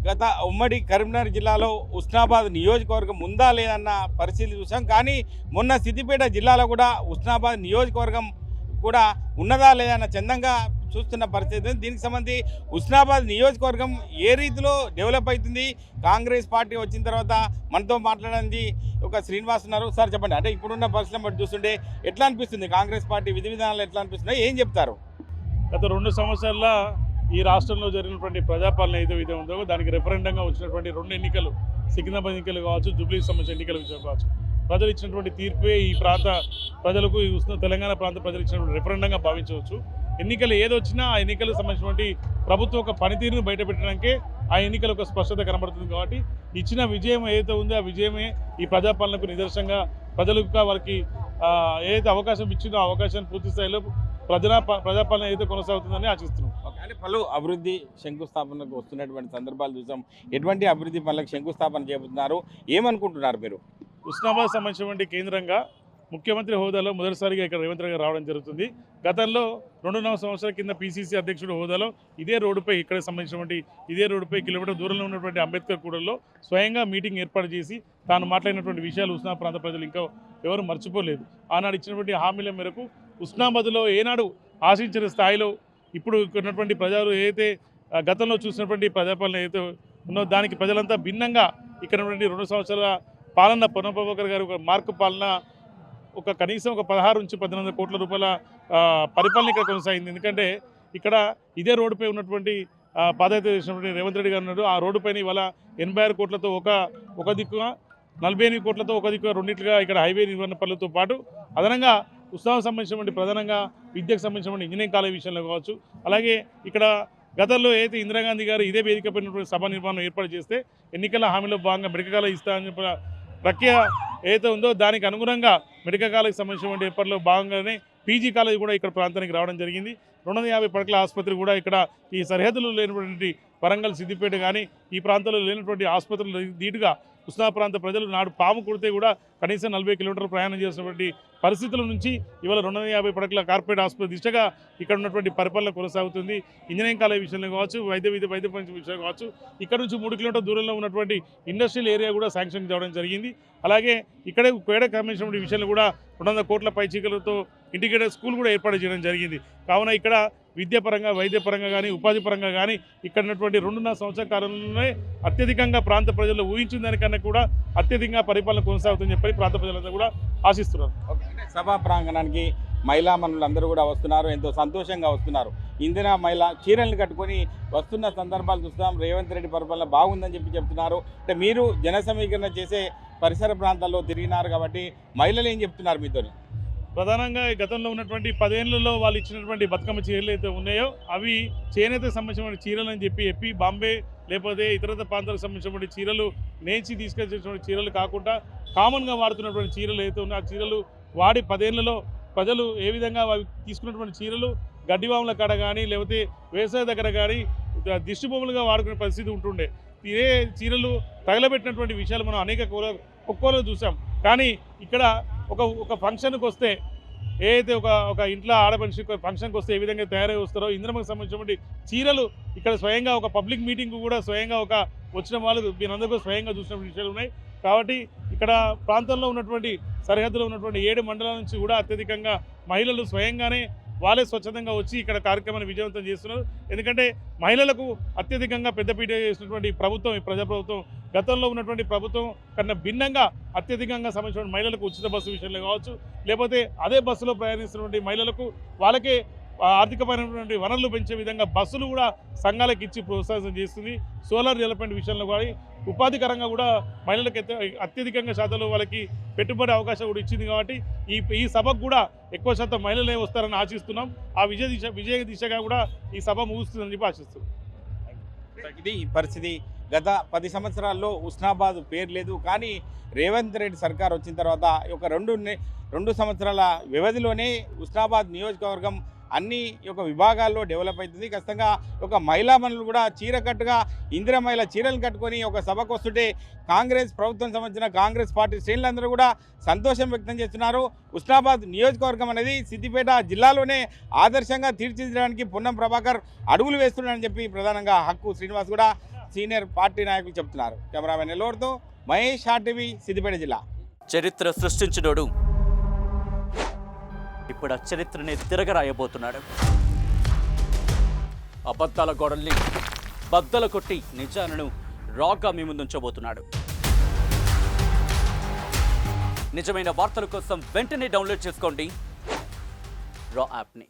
గత ఉమ్మడి కరీంనగర్ జిల్లాలో ఉస్నాబాద్ నియోజకవర్గం ఉందా లేదన్న పరిస్థితి చూసాం. కానీ మొన్న సిద్దిపేట జిల్లాలో కూడా ఉస్నాబాద్ నియోజకవర్గం కూడా ఉన్నదా లేదన్న చందంగా చూస్తున్న పరిస్థితి. దీనికి సంబంధించి ఉస్నాబాద్ నియోజకవర్గం ఏ రీతిలో డెవలప్ అవుతుంది, కాంగ్రెస్ పార్టీ వచ్చిన తర్వాత మనతో మాట్లాడడానికి ఒక శ్రీనివాస్ ఉన్నారు. సార్ చెప్పండి, అంటే ఇప్పుడున్న పరిస్థితులను బట్టి చూస్తుంటే ఎట్లా అనిపిస్తుంది, కాంగ్రెస్ పార్టీ విధి విధానాలు ఎట్లా అనిపిస్తున్నాయి, ఏం చెప్తారు? గత 2 సంవత్సరాల ఈ రాష్ట్రంలో జరిగినటువంటి ప్రజాపాలన ఏదో ఇదే ఉందో దానికి రెఫరెండంగా వచ్చినటువంటి 2 ఎన్నికలు, సికింద్రాబాద్ ఎన్నికలు కావచ్చు, జూబ్లీ సంబంధించిన ఎన్నికల విషయం కావచ్చు, ప్రజలు ఇచ్చినటువంటి తీర్పే ఈ ప్రాంత ప్రజలకు, ఈ తెలంగాణ ప్రాంత ప్రజలు ఇచ్చినటువంటి రెఫరెండంగా భావించవచ్చు. ఎన్నికలు ఏదొచ్చినా ఆ ఎన్నికలకు సంబంధించినటువంటి ప్రభుత్వం ఒక పనితీరును బయటపెట్టడానికే ఆ ఎన్నికలు ఒక స్పష్టత కనబడుతుంది. కాబట్టి ఇచ్చిన విజయం ఏదైతే ఉందో ఆ విజయమే ఈ ప్రజాపాలనకు నిదర్శనంగా ప్రజలకు వాళ్ళకి ఏదైతే అవకాశం ఇచ్చిందో ఆ అవకాశాన్ని పూర్తి స్థాయిలో ప్రజాపాలన ఏదైతే కొనసాగుతుందని ఆశిస్తున్నాం. అంటే పలు అభివృద్ధి శంకుస్థాపనకు వస్తున్నటువంటి సందర్భాలు చూసాం. ఎటువంటి అభివృద్ధి పనులకు శంకుస్థాపన చేస్తున్నారు, ఏమనుకుంటున్నారు మీరు? ఉస్నాబాద్ సంబంధించినటువంటి కేంద్రంగా ముఖ్యమంత్రి హోదాలో మొదటిసారిగా ఇక్కడ రేవంత్ రెడ్డి గారు రావడం జరుగుతుంది. గతంలో 2.5 సంవత్సరాల కింద పీసీసీ అధ్యక్షుడు హోదాలో ఇదే రోడ్డుపై, ఇక్కడ సంబంధించినటువంటి ఇదే రోడ్డుపై కిలోమీటర్ దూరంలో ఉన్నటువంటి అంబేద్కర్ కూడల్లో స్వయంగా మీటింగ్ ఏర్పాటు చేసి తాను మాట్లాడినటువంటి విషయాలు ఉస్నా ప్రాంత ప్రజలు ఇంకా ఎవరు మర్చిపోలేదు. ఆనాడు ఇచ్చినటువంటి హామీల మేరకు ఉస్నాబాద్లో ఏనాడు ఆశించిన స్థాయిలో ఇప్పుడు ఉన్నటువంటి ప్రజలు ఏదైతే గతంలో చూసినటువంటి ప్రజాపాలన ఏదైతే ఉన్నో దానికి ప్రజలంతా భిన్నంగా ఇక్కడ ఉన్నటువంటి 2 సంవత్సరాల పాలన పొన్నం ప్రభాకర్ గారు ఒక మార్కు పాలన, ఒక కనీసం ఒక 16 నుంచి 18 కోట్ల రూపాయల పరిపాలన ఇక్కడ కొనసాగింది. ఎందుకంటే ఇక్కడ ఇదే రోడ్డుపై ఉన్నటువంటి పాదయాత్ర చేసినటువంటి రేవంత్ రెడ్డి గారు ఉన్నాడు. ఆ రోడ్డుపైన ఇవాళ 86 కోట్లతో ఒక దిక్కుగా, 48 కోట్లతో ఒక దిక్కుగా రెండింటిగా ఇక్కడ హైవే నిర్వహణ పనులతో పాటు అదనంగా ఉత్సవం సంబంధించినటువంటి ప్రధానంగా విద్యకు సంబంధించినటువంటి ఇంజనీరింగ్ కాలేజ్ విషయంలో కావచ్చు, అలాగే ఇక్కడ గతంలో అయితే ఇందిరాగాంధీ గారు ఇదే వేదికపైనటువంటి సభ నిర్మాణం ఏర్పాటు చేస్తే ఎన్నికల హామీలో భాగంగా మెడికల్ కాలేజ్ ఇస్తామని ప్రక్రియ ఏదైతే ఉందో దానికి అనుగుణంగా మెడికల్ కాలేజ్ సంబంధించినటువంటి ఏర్పాట్లో భాగంగానే పీజీ కాలేజ్ కూడా ఇక్కడ ప్రాంతానికి రావడం జరిగింది. 250 పడకల ఆసుపత్రి కూడా ఇక్కడ ఈ సరిహద్దులు లేనటువంటి వరంగల్, సిద్దిపేట కానీ ఈ ప్రాంతంలో లేనటువంటి ఆసుపత్రులు ధీటుగా ఉస్నా ప్రాంత ప్రజలు నాడు పాము కుడితే కూడా కనీసం 40 కిలోమీటర్లు ప్రయాణం చేసినటువంటి పరిస్థితుల నుంచి ఇవాళ 250 పడకల కార్పొరేట్ ఆసుపత్రి దిశగా ఇక్కడ ఉన్నటువంటి పరిపాలన కొనసాగుతుంది. ఇంజనీరింగ్ కాలేజ్ విషయంలో కావచ్చు, వైద్య విషయం కావచ్చు, ఇక్కడ నుంచి 3 కిలోమీటర్ల దూరంలో ఉన్నటువంటి ఇండస్ట్రియల్ ఏరియా కూడా శాంక్షన్ చేయడం జరిగింది. అలాగే ఇక్కడే పేడ కమిషన్ విషయంలో కూడా 200 కోట్ల పైచీకలతో ఇంటిగ్రేటెడ్ స్కూల్ కూడా ఏర్పాటు చేయడం జరిగింది. కావున ఇక్కడ విద్యాపరంగా, వైద్యపరంగా కానీ, ఉపాధి పరంగా కానీ ఇక్కడ ఉన్నటువంటి 2.5 సంవత్సరాల కాలంలోనే అత్యధికంగా ప్రాంత ప్రజలు ఊహించిన దానికన్నా కూడా అత్యధికంగా పరిపాలన కొనసాగుతుందని చెప్పి ప్రాంత ప్రజలందరూ కూడా ఆశిస్తున్నారు. సభా ప్రాంగణానికి మహిళా మనులందరూ కూడా వస్తున్నారు, ఎంతో సంతోషంగా వస్తున్నారు. ఇందిరా మహిళ చీరలను కట్టుకొని వస్తున్న సందర్భాలు చూస్తాం. రేవంత్ రెడ్డి పరిపాలన బాగుందని చెప్తున్నారు. అంటే మీరు జన సమీకరణ చేసే పరిసర ప్రాంతాల్లో తిరిగినారు కాబట్టి మహిళలు ఏం చెప్తున్నారు మీతో? ప్రధానంగా గతంలో ఉన్నటువంటి 10 ఏళ్లలో వాళ్ళు ఇచ్చినటువంటి బతుకమ్మ చీరలు అయితే ఉన్నాయో అవి చేనేతకు సంబంధించిన చీరలు అని చెప్పి బాంబే లేకపోతే ఇతర ప్రాంతాలకు సంబంధించినటువంటి చీరలు నేర్చి తీసుకొచ్చినటువంటి చీరలు కాకుండా కామన్గా వాడుతున్నటువంటి చీరలు అయితే ఉన్నాయో ఆ చీరలు వాడి 10 ఏళ్లలో ప్రజలు ఏ విధంగా తీసుకున్నటువంటి చీరలు గడ్డివాముల కాడ కానీ లేకపోతే వ్యవసాయ దగ్గర కానీ దిష్టి బొమ్మలుగా వాడుకునే పరిస్థితి ఉంటుండే. ఇదే చీరలు తగలబెట్టినటువంటి విషయాలు మనం అనేక ఒక్కోలో చూసాం. కానీ ఇక్కడ ఒక ఫంక్షన్కి వస్తే ఏదైతే ఒక ఇంట్లో ఆడమనిషి ఫంక్షన్కి వస్తే ఏ విధంగా తయారై వస్తారో ఇంద్రమ్మకి సంబంధించినటువంటి చీరలు ఇక్కడ స్వయంగా ఒక పబ్లిక్ మీటింగ్ కూడా స్వయంగా వచ్చిన వాళ్ళు మీరందరూ స్వయంగా చూసిన విషయాలు ఉన్నాయి. కాబట్టి ఇక్కడ ప్రాంతంలో ఉన్నటువంటి సరిహద్దులో ఉన్నటువంటి 7 మండలాల నుంచి కూడా అత్యధికంగా మహిళలు స్వయంగానే వాళ్ళే స్వచ్ఛందంగా వచ్చి ఇక్కడ కార్యక్రమాన్ని విజయవంతం చేస్తున్నారు. ఎందుకంటే మహిళలకు అత్యధికంగా పెద్దపీట చేసినటువంటి ప్రభుత్వం ఈ ప్రజాప్రభుత్వం గతంలో ఉన్నటువంటి ప్రభుత్వం కన్నా భిన్నంగా అత్యధికంగా సంబంధించిన మహిళలకు ఉచిత బస్సు విషయంలో కావచ్చు, లేకపోతే అదే బస్సులో ప్రయాణిస్తున్నటువంటి మహిళలకు వాళ్ళకే ఆర్థికమైనటువంటి వనరులు పెంచే విధంగా బస్సులు కూడా సంఘాలకు ఇచ్చి ప్రోత్సాహం చేస్తుంది. సోలార్ డెవలప్మెంట్ విషయంలో కానీ ఉపాధికరంగా కూడా మహిళలకు అత్యధికంగా శాతంలో వాళ్ళకి పెట్టుబడి అవకాశం కూడా ఇచ్చింది. కాబట్టి ఈ సభకు కూడా ఎక్కువ శాతం మహిళలే వస్తారని ఆశిస్తున్నాం. ఆ విజయ దిశగా కూడా ఈ సభ ముగుస్తుందని చెప్పి ఆశిస్తున్నాం. ఇది పరిస్థితి. గత 10 సంవత్సరాల్లో ఉస్నాబాద్ పేరు లేదు. కానీ రేవంత్ రెడ్డి సర్కార్ వచ్చిన తర్వాత ఒక 2 సంవత్సరాల వ్యవధిలోనే ఉస్నాబాద్ నియోజకవర్గం అన్ని యొక్క విభాగాల్లో డెవలప్ అవుతుంది. ఖచ్చితంగా ఒక మహిళా మనులు కూడా చీరకట్టుగా ఇందిరా మహిళ చీరలు కట్టుకొని ఒక సభకు వస్తుంటే కాంగ్రెస్ ప్రభుత్వం సంబంధించిన కాంగ్రెస్ పార్టీ శ్రేణులందరూ కూడా సంతోషం వ్యక్తం చేస్తున్నారు. ఉస్నాబాద్ నియోజకవర్గం అనేది సిద్దిపేట జిల్లాలోనే ఆదర్శంగా తీర్చిదిద్దడానికి పొన్నం ప్రభాకర్ అడుగులు వేస్తున్నాడని చెప్పి ప్రధానంగా హక్కు శ్రీనివాస్ కూడా సీనియర్ పార్టీ నాయకులు చెప్తున్నారు. కెమెరామెన్ నెల్లూరుతో మహేష్, ఆర్టీవీ, సిద్దిపేట జిల్లా. చరిత్ర సృష్టించినోడు ఇప్పుడు ఆ చరిత్రని తిరగరాయబోతున్నాడు. అబద్ధాల గోడల్ని బద్దలు కొట్టి నిజాలను రాగా మీ ముందుంచబోతున్నాడు. నిజమైన వార్తల కోసం వెంటనే డౌన్లోడ్ చేసుకోండి రా యాప్ని.